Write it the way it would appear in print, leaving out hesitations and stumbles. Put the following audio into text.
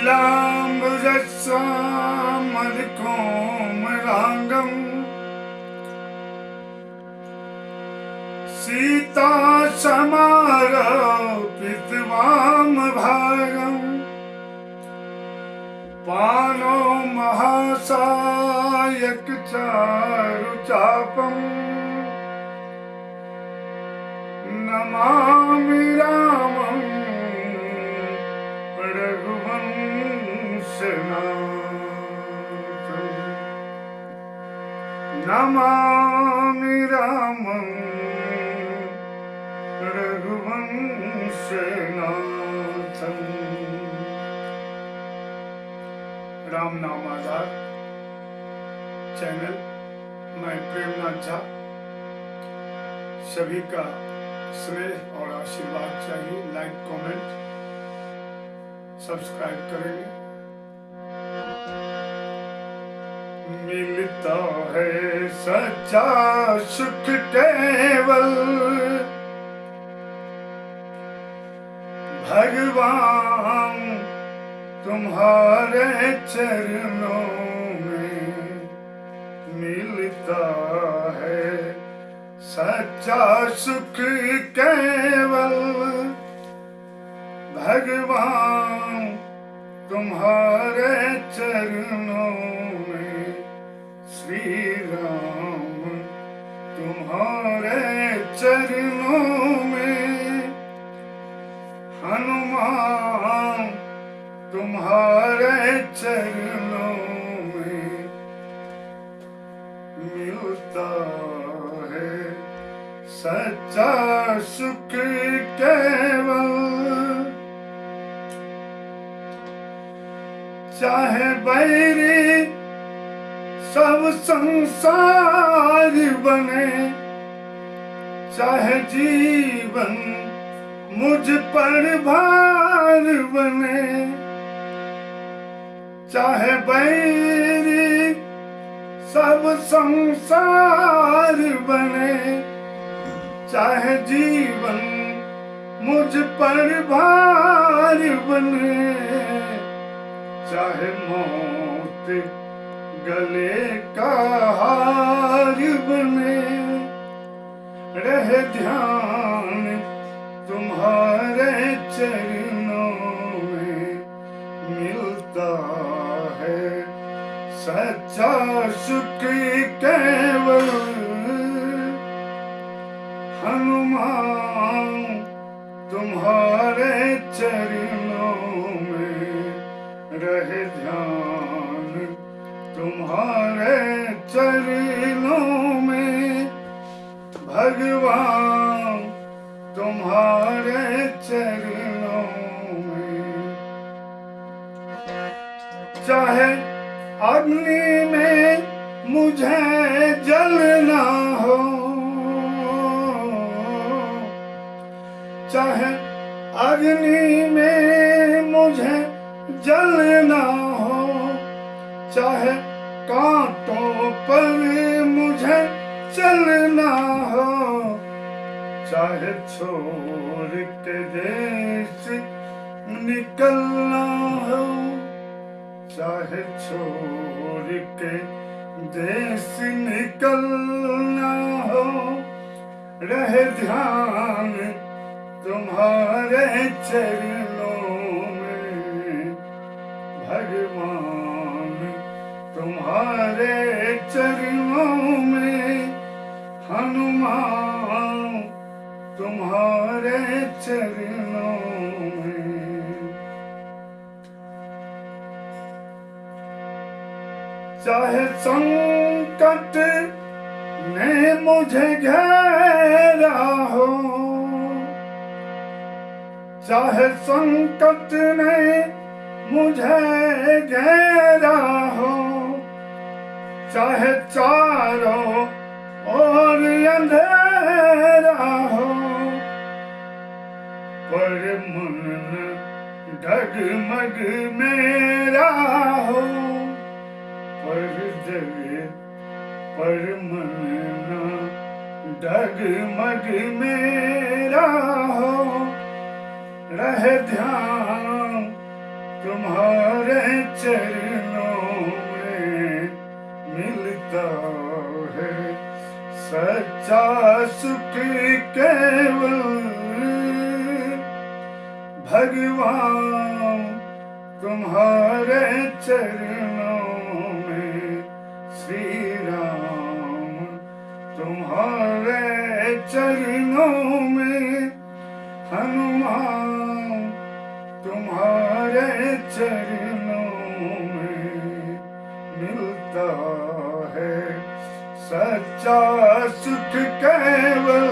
नीलाम्बुजस्वामलिकोमलाङ्गम् सीता समारोपितवामभागम् पानो महासायकचारुचापम् नमामि रामं रघुवंशनाथं नमामि रामं रघुवंशनाथं। राम नाम आधार चैनल, मैं प्रेमनाथ झा। सभी का स्नेह और आशीर्वाद चाहिए। लाइक, कमेंट, सब्सक्राइब करेंगे। मिलता है सच्चा सुख केवल भगवान तुम्हारे चरणों में। मिलता है सच्चा सुख केवल भगवान तुम्हारे चरणों में। श्री राम तुम्हारे चरणों में। हनुमान तुम्हारे चरणों में। मिलता है सच्चा सुख केवल। चाहे बैरी सब संसार बने, चाहे जीवन मुझ पर भार बने। चाहे बैरी सब संसार बने, चाहे जीवन मुझ पर भार बने। चाहे मौत गले का हार बने, रहे ध्यान तुम्हारे चरणों में। मिलता है सच्चा सुख केवल। हनुमान तुम्हारे चरणों में। रहे ध्यान तुम्हारे चरणों में। भगवान तुम्हारे चरणों में। चाहे अग्नि में मुझे जलना हो, चाहे अग्नि में मुझे जलना हो, चाहे कांटों पर मुझे चलना हो, चाहे छोड़ के देश निकलना हो, चाहे छोड़ के देश निकलना हो। रहे ध्यान तुम्हारे चरणों में। भगवान तुम्हारे चरणों में। हनुमान तुम्हारे चरणों में। चाहे संकट ने मुझे घेरा हो, चाहे संकट ने मुझे घेरा हो, चाहे चारों और अंधेरा हो, पर मन डगमग मेरा हो, पर जगे पर मन डगमग मेरा हो। रहे ध्यान तुम्हारा तुम्हारे चरणों में मिलता है सच्चा सुख केवल भगवान तुम्हारे चरणों में। श्री राम तुम्हारे चरणों में, हनुमान तुम्हारे चरणों में मिलता है सच्चा सुख केवल